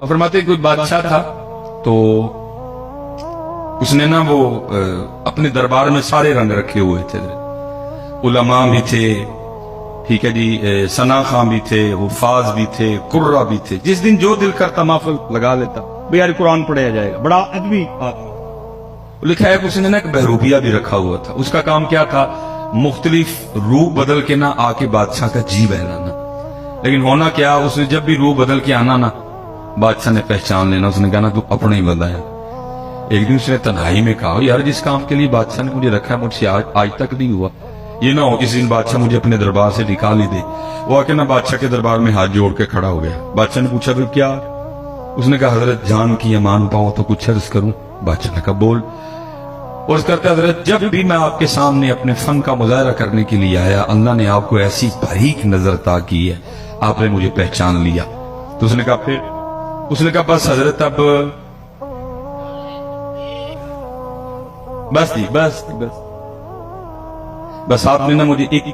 फरमाते कोई बादशाह था तो उसने ना वो अपने दरबार में सारे रंग रखे हुए थे, उलमा भी थे, ठीक है जी, सना खां भी थे, हुफाज भी थे, कुर्रा भी थे। जिस दिन जो दिल करता महफिल लगा लेता, भाई यार कुरान पढ़ाया जाएगा, बड़ा अदबी लिखा है। उसने ना एक बहरूपिया भी रखा हुआ था। उसका काम क्या था, मुख्तलिफ रूह बदल के ना आके बादशाह का जी बहलाना। लेकिन होना क्या, उसने जब भी रूह बदल के आना ना, बादशाह ने पहचान लेना। उसने कहा ना तू अपने ही बंदा है। एक दिन उसने तन्हाई में कहा, यार जिस काम के लिए बादशाह ने मुझे रखा है मुझसे आज तक नहीं हुआ, ये ना हो इस दिन बादशाह मुझे अपने दरबार से निकाल ही दे। वो आके ना बादशाह के दरबार में हाथ जोड़ के खड़ा हो गया। बादशाह ने पूछा भाई क्या? उसने कहा हजरत जान की अमान पाओ तो कुछ अर्ज करूं। बादशाह ने कहा बोल। और उस करते हजरत जब भी मैं आपके सामने अपने फन का मुजाहरा करने के लिए आया, अल्लाह ने आपको ऐसी बारीक नजर ता की है, आपने मुझे पहचान लिया। तो उसने कहा फिर? उसने कहा बस हजरत अब बस जी, बस आपने ना मुझे एक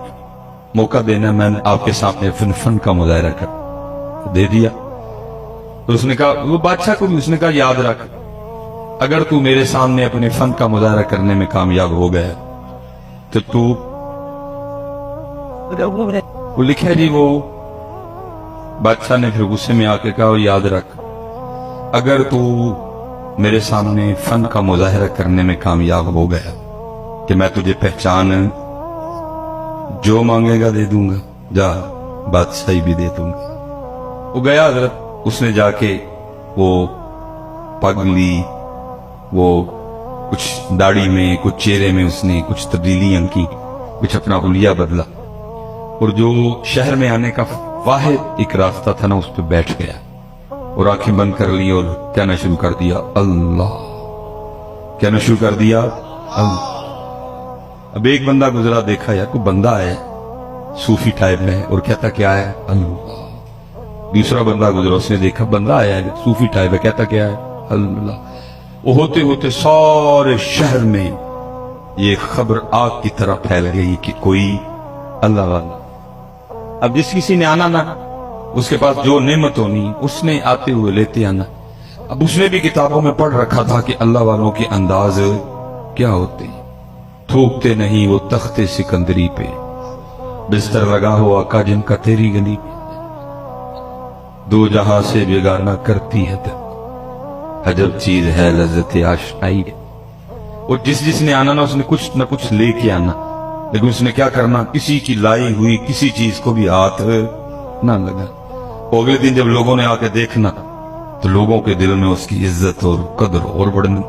मौका देना, मैंने आपके सामने फन का मुजाहरा कर दे दिया। तो उसने कहा, वो बादशाह को भी उसने कहा याद रख, अगर तू मेरे सामने अपने फन का मुजाहरा करने में कामयाब हो गया तो तू, वो लिखा जी, वो बादशाह ने फिर गुस्से में आके कहा याद रख, अगर तू मेरे सामने फन का मुजाहरा करने में कामयाब हो गया कि मैं तुझे पहचान जो मांगेगा दे दूंगा, जा बादशाही भी दे दूंगा। वो गया हजरत, उसने जाके वो पग ली, वो कुछ दाढ़ी में कुछ चेहरे में उसने कुछ तब्दीलियां की, कुछ अपना हुलिया बदला, और जो शहर में आने का वाहिद एक रास्ता था ना उस पर बैठ गया और आंखें बंद कर ली और कहना शुरू कर दिया अल्लाह, कहना शुरू कर दिया अल्लाह। अब एक बंदा गुजरा, देखा यार कोई बंदा है सूफी टाइप में और कहता क्या है अल्लाह। दूसरा बंदा गुजरा, उसने देखा बंदा आया है सूफी टाइप है, कहता क्या है अल्लाह। वो होते होते सारे शहर में ये खबर आग की तरह फैल गई कि कोई अल्लाह वाला। अब जिस किसी ने आना ना, उसके पास जो नेमत होनी उसने आते हुए लेते आना। अब उसने भी किताबों में पढ़ रखा था कि अल्लाह वालों के अंदाज क्या होते, थूकते नहीं वो तख्ते सिकंदरी पे, बिस्तर लगा हो आका जिनका तेरी गली पे, दो जहां से बेगाना करती है तक, अजब चीज है लज्जत आशनाई। और जिसने आना ना उसने कुछ न कुछ लेके आना, लेकिन उसने क्या करना, किसी की लाई हुई किसी चीज को भी हाथ ना लगा। अगले दिन जब लोगों ने आके देखना तो लोगों के दिल में उसकी इज्जत और कदर और बढ़ने,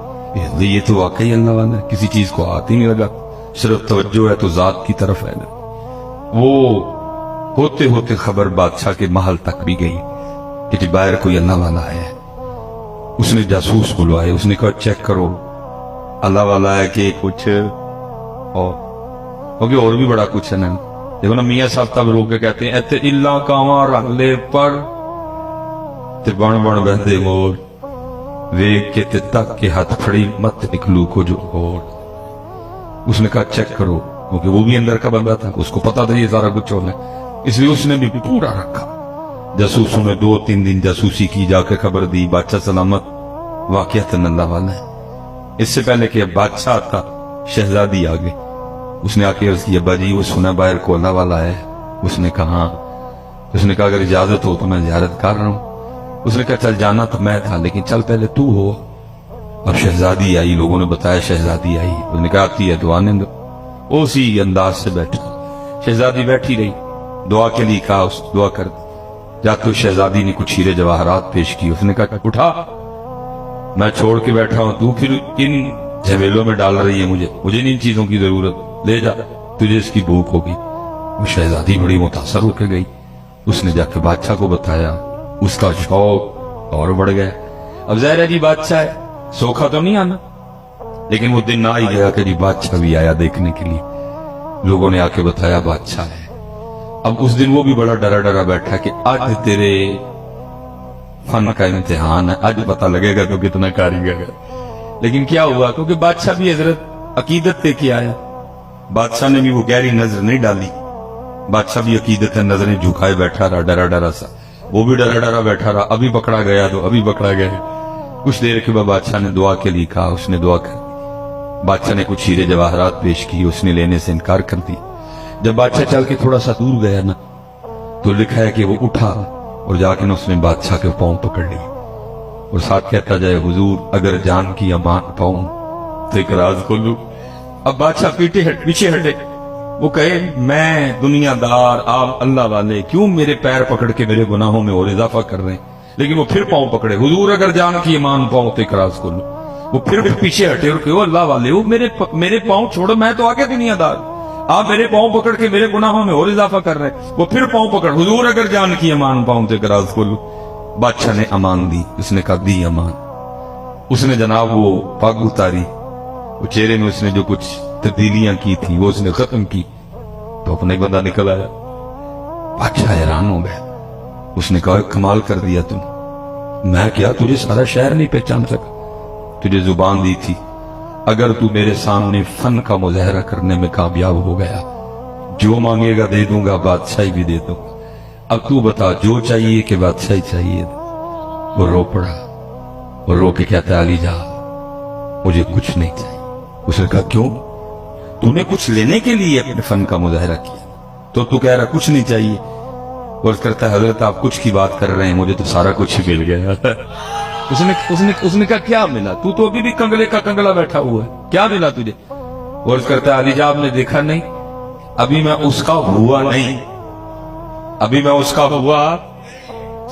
ये तो वाकई अल्लाह वाला है, किसी चीज को हाथ ही नहीं लगा, सिर्फ तवज्जो है तो जात की तरफ है। वो होते होते खबर बादशाह के महल तक भी गई कि बाहर कोई अल्लाह वाला है। उसने जासूस बुलवाए, उसने कहा चेक करो अल्लाह वाला है कि कुछ और भी बड़ा कुछ है ना। देखो ना मियाँ साहब तब रोक के कहते हैं इत्थे इल्ला कावां रख ले पर ते बन बन बहदे मोर, वेख के ते तक के हाथ फड़ी मत निकलू को जो और। उसने कहा चेक करो, क्योंकि वो भी अंदर का बंदा था, उसको पता था ये सारा कुछ होना, इसलिए उसने भी पूरा रखा। जासूसों ने 2-3 दिन जासूसी की, जाके खबर दी बादशाह सलामत, वाकईतन अल्लाह वाला है। इससे पहले कि बादशाह था, शहजादी आ गई। उसने आके अर्ज की अब्बा जी वो सुना बाहर को अल्लाह वाला है। उसने कहा अगर इजाजत हो तो मैं जियारत कर रहा हूँ। उसने कहा चल जाना तो मैं था लेकिन चल पहले तू हो। अब शहजादी आई, लोगों ने बताया शहजादी आई। उसने कहा आती है तो आने दो। उसी अंदाज से बैठा शहजादी बैठी रही, दुआ के लिए कहा उस दुआ कर। जाते शहजादी ने कुछ हीरे जवाहरात पेश की। उसने कहा उठा, मैं छोड़ के बैठा हूं, तू फिर इन झमेलों में डाल रही है मुझे नहीं इन चीजों की जरूरत, ले जा, तुझे इसकी भूख होगी। वो शहजादी बड़ी मुतासर होकर गई। उसने जाके बादशाह को बताया, उसका शौक और बढ़ गया। अब ज़ाहिर है जी बादशाह है, सोखा तो नहीं आना, लेकिन वो दिन आ ही गया कि जी बादशाह भी आया देखने के लिए। लोगों ने आके बताया बादशाह है। अब उस दिन वो भी बड़ा डरा बैठा कि आज तेरे फन का इम्तिहान है, आज पता लगेगा तो कितना कारीगर है। लेकिन क्या हुआ, क्योंकि बादशाह भी हजरत अकीदत पे किया आया, बादशाह ने भी वो गहरी नजर नहीं डाली। बादशाह भी अकीदत है, नजरें झुकाए बैठा रहा, डरा सा। वो भी डरा डरा बैठा रहा, अभी पकड़ा गया तो अभी पकड़ा गया। कुछ देर के बाद बादशाह ने दुआ के लिए कहा, उसने दुआ कर। बादशाह ने कुछ हीरे जवाहरात पेश किए, उसने लेने से इनकार कर दिया। जब बादशाह चल के थोड़ा सा दूर गया ना, तो लिखा है कि वो उठा और जाके ना उसने बादशाह के पांव पकड़ लिए और साथ कहता जाए, हुजूर अगर जान की अमान पाऊं तो एक राज खोलूं। अब बादशाह पीछे हटे, वो कहे मैं दुनियादार, आप अल्लाह वाले क्यों मेरे पैर पकड़ के मेरे गुनाहों में और इजाफा कर रहे हैं। लेकिन वो फिर पांव पकड़े, हुजूर अगर जान की ईमान पाऊं तो एक राज खोलूं। वो फिर पीछे हटे और कहो, अल्लाह वाले वो मेरे पांव छोड़ो, मैं तो आगे दुनियादार, आप मेरे पांव पकड़ के मेरे गुनाहों में और इजाफा कर रहे हैं। वो फिर पांव पकड़, हुजूर अगर जान की ईमान पाऊं तो एक राज खोलूं। बादशाह ने अमान दी, उसने कहा दी अमान। उसने जनाब वो पग उतारी, वो चेहरे में उसने जो कुछ तब्दीलियां की थी वो उसने खत्म की, तो अपना एक बंदा निकल आया। बादशाह हैरान हो गया, उसने कहा कमाल कर दिया तुम, मैं क्या तुझे सारा शहर नहीं पहचान सका, तुझे जुबान दी थी, अगर तू मेरे सामने फन का मुजाहरा करने में कामयाब हो गया, जो मांगेगा दे दूंगा, बादशाही भी दे दूंगा। अब तू बता जो चाहिए कि बादशाही चाहिए। वो रो पड़ा, वो रो के कहता अली जा मुझे कुछ नहीं चाहिए। उसने कहा क्यों, तूने कुछ लेने के लिए अपने फन का मुजाहरा किया, तो तू कह रहा कुछ नहीं चाहिए। और करता है हजरत आप कुछ की बात कर रहे हैं, मुझे तो सारा कुछ ही मिल गया। उसने कहा क्या मिला, तू तो अभी भी कंगले का कंगला बैठा हुआ है, क्या मिला तुझे। और करता है अली जा आपने देखा नहीं, अभी मैं उसका हुआ नहीं, अभी मैं उसका हुआ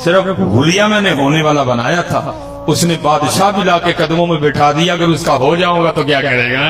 सिर्फ हुलिया मैंने होने वाला बनाया था। उसने बादशाह भी लाके कदमों में बिठा दिया, अगर उसका हो जाऊंगा तो क्या करेगा।